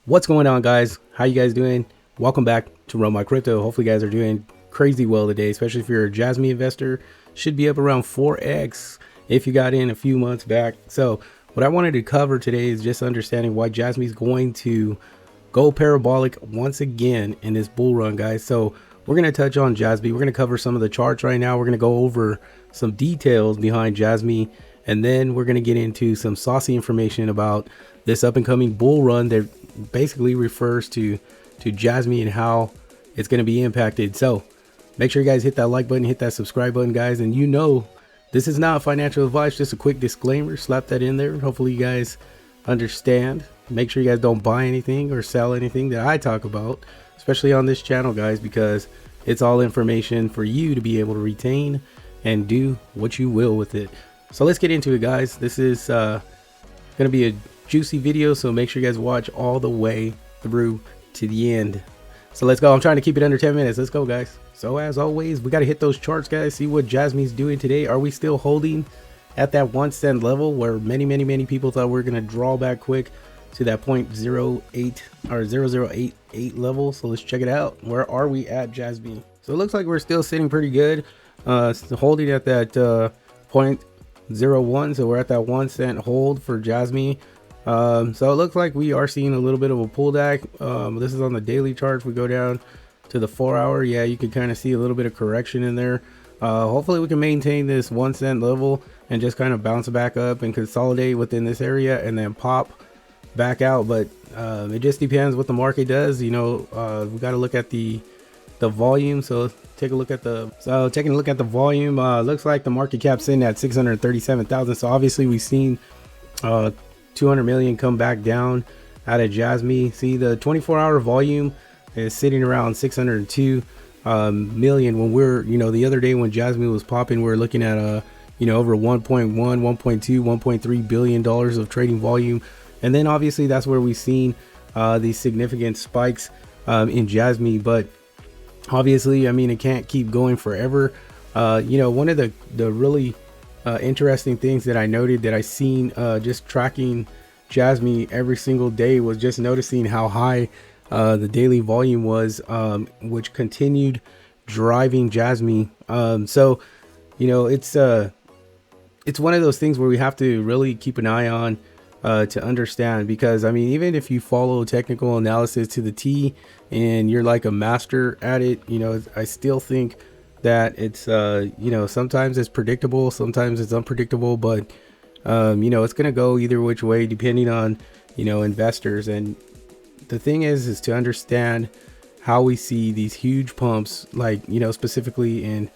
What's going on, guys? How you guys doing? Welcome back to Run My Crypto. Hopefully you guys are doing crazy well today, especially if you're a Jasmy investor. Should be up around 4x if you got in a few months back. So what I wanted to cover today is just understanding why Jasmy is going to go parabolic once again in this bull run, guys. So we're going to touch on Jasmy. We're going to cover some of the charts right now. We're going to go over some details behind Jasmy, and then we're going to get into some saucy information about this up and coming bull run that basically refers to Jasmy and how it's going to be impacted. So make sure you guys hit that like button, hit that subscribe button, guys. And you know, this is not financial advice, just a quick disclaimer. Slap that in there. Hopefully you guys understand. Make sure you guys don't buy anything or sell anything that I talk about, especially on this channel, guys, because it's all information for you to be able to retain and do what you will with it. So let's get into it, guys. This is going to be a juicy video, so make sure you guys watch all the way through to the end. So let's go. I'm trying to keep it under 10 minutes. Let's go, guys. So as always, we got to hit those charts, guys. See what Jasmy's doing today. Are we still holding at that 1 cent level where many people thought we were going to draw back quick to that 0.08 or 0088 level? So let's check it out. Where are we at, Jasmy? So it looks like we're still sitting pretty good, holding at that 0.01. So we're at that 1 cent hold for Jasmy. So it looks like we are seeing a little bit of a pullback. This is on the daily charts. We go down to the 4 hour. Yeah, you can kind of see a little bit of correction in there. Hopefully we can maintain this 1 cent level and just kind of bounce back up and consolidate within this area and then pop back out. But it just depends what the market does. You know, we got to look at the volume. So taking a look at the volume, looks like the market cap's in at 637,000. So obviously we've seen 200 million come back down out of Jasmy. See, the 24-hour volume is sitting around 602 million. When we're, you know, the other day when Jasmy was popping, we are looking at you know, over 1.1, 1.2, 1.3 billion dollars of trading volume. And then obviously that's where we've seen these significant spikes in Jasmy. But obviously, I mean, it can't keep going forever. You know, one of the really interesting things that I noted that I seen just tracking Jasmy every single day was just noticing how high the daily volume was, which continued driving Jasmy. So, you know, it's one of those things where we have to really keep an eye on to understand, because I mean, even if you follow technical analysis to the T and you're like a master at it, you know, I still think that it's you know, sometimes it's predictable, sometimes it's unpredictable, but you know, it's gonna go either which way depending on, you know, investors. And the thing is to understand how we see these huge pumps, like, you know, specifically in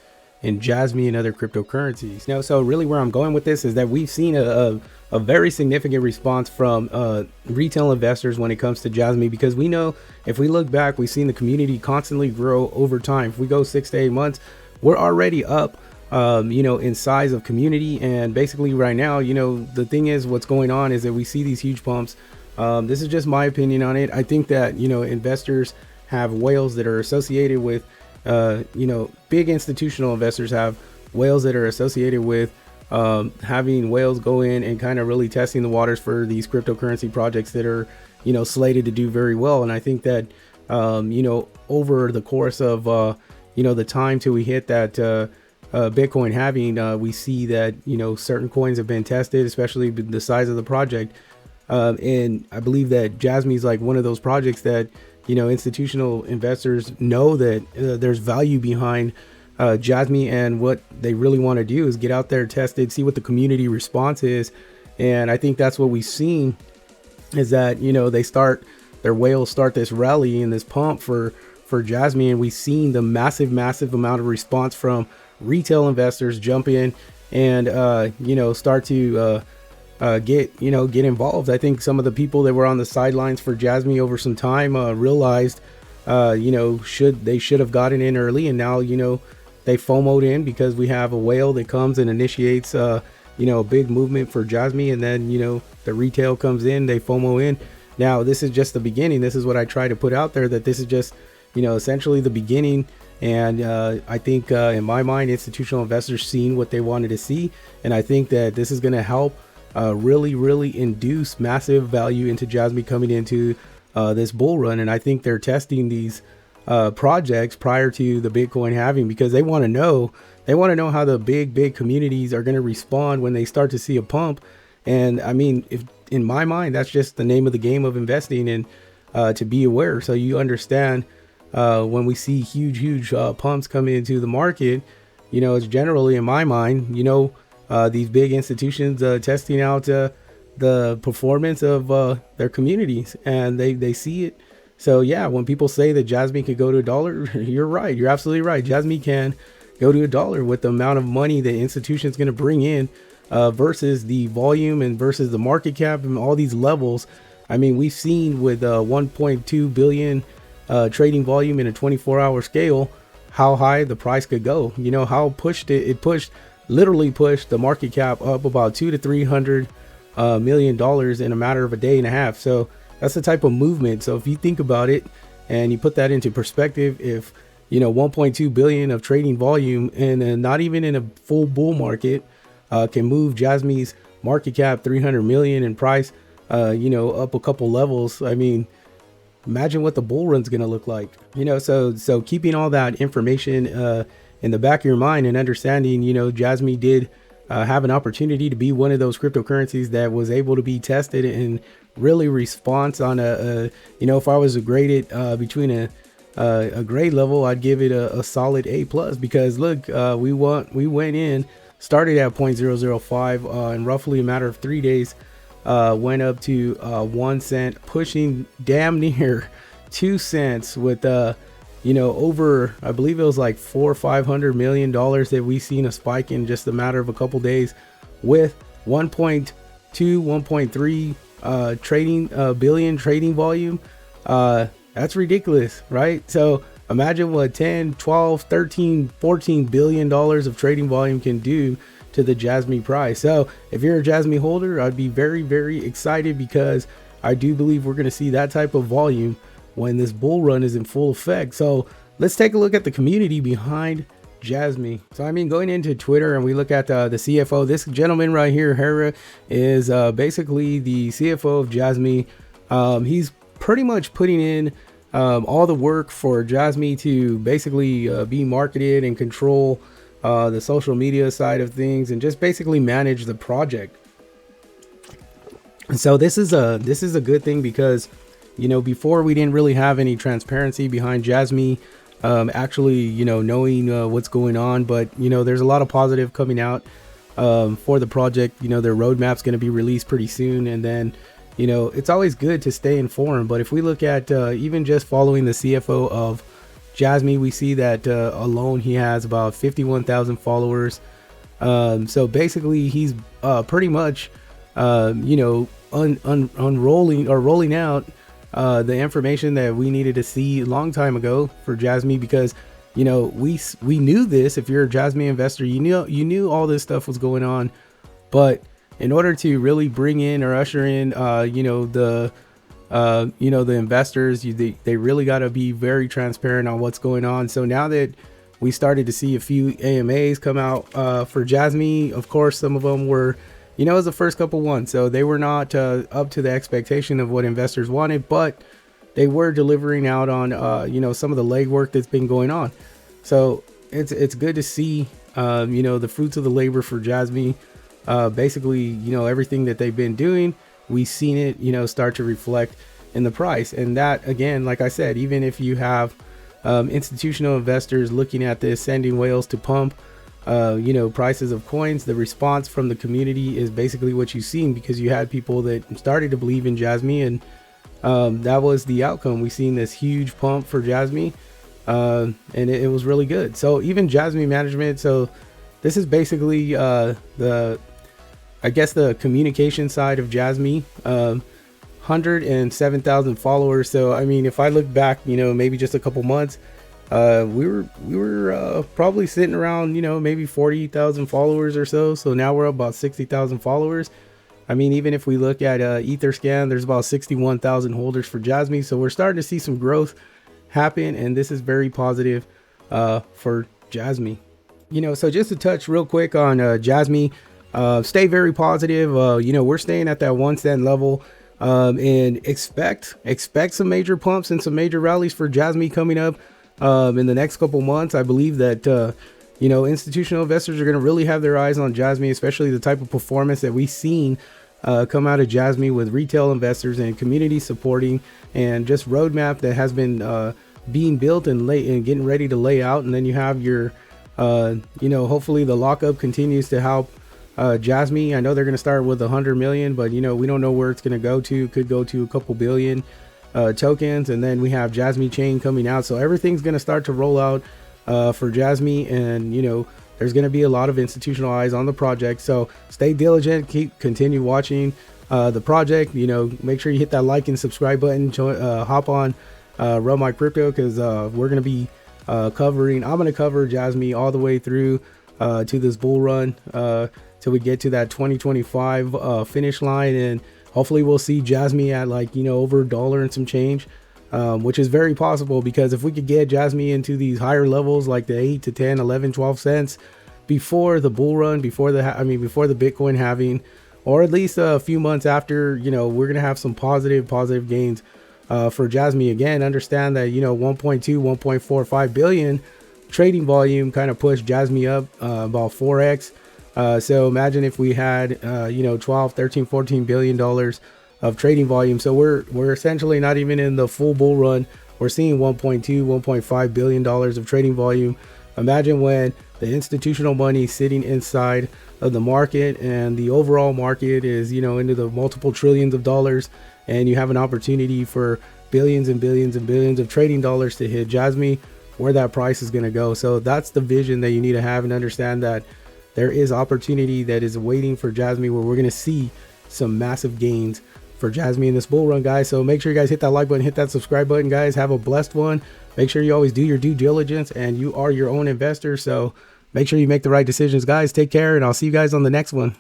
Jasmy and other cryptocurrencies. Now, so really where I'm going with this is that we've seen a very significant response from retail investors when it comes to Jasmy, because we know, if we look back, we've seen the community constantly grow over time. If we go 6 to 8 months, we're already up you know, in size of community. And basically right now, you know, the thing is, what's going on is that we see these huge pumps. This is just my opinion on it. I think that, you know, investors have whales that are associated with you know, big institutional investors have whales that are associated with having whales go in and kind of really testing the waters for these cryptocurrency projects that are, you know, slated to do very well. And I think that you know, over the course of you know, the time till we hit that Bitcoin halving, we see that, you know, certain coins have been tested, especially the size of the project, and I believe that Jasmy is like one of those projects that, you know, institutional investors know that there's value behind Jasmy, and what they really want to do is get out there, test it, see what the community response is. And I think that's what we've seen, is that, you know, their whales start this rally and this pump for Jasmy, and we've seen the massive amount of response from retail investors jump in and you know, start to get involved. I think some of the people that were on the sidelines for Jasmy over some time realized you know, they should have gotten in early, and now, you know, they FOMO'd in because we have a whale that comes and initiates you know, a big movement for Jasmy, and then, you know, the retail comes in, they FOMO in. Now this is just the beginning. This is what I try to put out there, that this is just, you know, essentially the beginning. And I think in my mind, institutional investors seen what they wanted to see, and I think that this is going to help really induce massive value into Jasmy coming into this bull run. And I think they're testing these projects prior to the Bitcoin halving, because they want to know how the big communities are going to respond when they start to see a pump. And I mean, if in my mind, that's just the name of the game of investing, and to be aware, so you understand when we see huge pumps come into the market, you know, it's generally, in my mind, you know, these big institutions testing out the performance of their communities, and they see it. So yeah, when people say that Jasmy could go to $1, you're right. You're absolutely right. Jasmy can go to $1 with the amount of money the institution's going to bring in, versus the volume and versus the market cap and all these levels. I mean, we've seen with 1.2 billion trading volume in a 24-hour scale, how high the price could go. You know, how literally pushed the market cap up about $200 to $300 million in a matter of a day and a half. So that's the type of movement. So if you think about it and you put that into perspective, if, you know, 1.2 billion of trading volume, and not even in a full bull market, can move Jasmy's market cap 300 million in price, you know, up a couple levels. I mean, imagine what the bull run's going to look like, you know. So keeping all that information in the back of your mind and understanding, you know, Jasmy did have an opportunity to be one of those cryptocurrencies that was able to be tested and really response on you know, if I was to grade it between a grade level, I'd give it a solid A+, because look, we went in, started at 0.005 in roughly a matter of 3 days, went up to 1 cent, pushing damn near 2 cents with you know, over, I believe it was like $400 or $500 million that we seen a spike in just a matter of a couple days, with 1.2 1.3 trading billion trading volume. That's ridiculous, right? So imagine what 10, 12, 13, 14 billion dollars of trading volume can do to the Jasmy price. So if you're a Jasmy holder, I'd be very excited, because I do believe we're going to see that type of volume when this bull run is in full effect. So let's take a look at the community behind Jasmy. So I mean, going into Twitter and we look at the CFO, this gentleman right here, Hera, is basically the CFO of Jasmy. He's pretty much putting in all the work for Jasmy to basically be marketed and control the social media side of things, and just basically manage the project. And so this is a good thing, because, you know, before we didn't really have any transparency behind Jasmy actually, you know, knowing what's going on. But, you know, there's a lot of positive coming out for the project. You know, their roadmap's going to be released pretty soon, and then, you know, it's always good to stay informed. But if we look at even just following the CFO of Jasmy, we see that alone he has about 51,000 followers. So basically he's pretty much you know, unrolling or rolling out the information that we needed to see a long time ago for Jasmy, because, you know, we knew this. If you're a Jasmy investor, you knew all this stuff was going on. But in order to really bring in or usher in you know, the investors, they really got to be very transparent on what's going on. So now that we started to see a few AMAs come out for Jasmy, of course, some of them were, you know, it was the first couple ones, so they were not up to the expectation of what investors wanted, but they were delivering out on you know, some of the legwork that's been going on. So it's good to see you know, the fruits of the labor for Jasmy. Basically, you know, everything that they've been doing, we've seen it, you know, start to reflect in the price. And that, again, like I said, even if you have institutional investors looking at this, sending whales to pump you know, prices of coins, the response from the community is basically what you've seen, because you had people that started to believe in Jasmy, and that was the outcome. We've seen this huge pump for Jasmy, and it was really good. So even Jasmy management, so this is basically I guess the communication side of Jasmy. 107,000 followers. So I mean, if I look back, you know, maybe just a couple months, we were probably sitting around, you know, maybe 40,000 followers or so. So now we're about 60,000 followers. I mean, even if we look at Etherscan, there's about 61,000 holders for Jasmy. So we're starting to see some growth happen, and this is very positive for Jasmy. You know, so just to touch real quick on Jasmy, stay very positive. You know, we're staying at that 1 cent level. And expect some major pumps and some major rallies for Jasmy coming up in the next couple months. I believe that institutional investors are going to really have their eyes on Jasmy, especially the type of performance that we've seen come out of Jasmy with retail investors and community supporting, and just roadmap that has been being built and getting ready to lay out. And then you have your hopefully the lockup continues to help Jasmy. I know they're going to start with 100 million, but we don't know where it's going to go to. Could go to a couple billion tokens. And then we have Jasmy chain coming out, so everything's going to start to roll out for Jasmy. And there's going to be a lot of institutional eyes on the project, so stay diligent, continue watching the project. Make sure you hit that like and subscribe button. Hop on Run My Crypto, because we're going to be I'm going to cover Jasmy all the way through to this bull run till we get to that 2025 finish line. And hopefully we'll see Jasmy at over $1 and some change, which is very possible, because if we could get Jasmy into these higher levels like the 8 to 10, 11, 12 cents before the bull run, before the Bitcoin halving, or at least a few months after, we're going to have some positive gains for Jasmy. Again, understand that 1.45 billion trading volume kind of pushed Jasmy up about 4x. So imagine if we had 12, 13, 14 billion dollars of trading volume. So we're essentially not even in the full bull run. We're seeing 1.5 billion dollars of trading volume. Imagine when the institutional money sitting inside of the market, and the overall market is into the multiple trillions of dollars, and you have an opportunity for billions and billions and billions of trading dollars to hit Jasmy, where that price is going to go. So that's the vision that you need to have, and understand that there is opportunity that is waiting for Jasmy, where we're going to see some massive gains for Jasmy in this bull run, guys. So make sure you guys hit that like button, hit that subscribe button, guys. Have a blessed one. Make sure you always do your due diligence, and you are your own investor, so make sure you make the right decisions, guys. Take care, and I'll see you guys on the next one.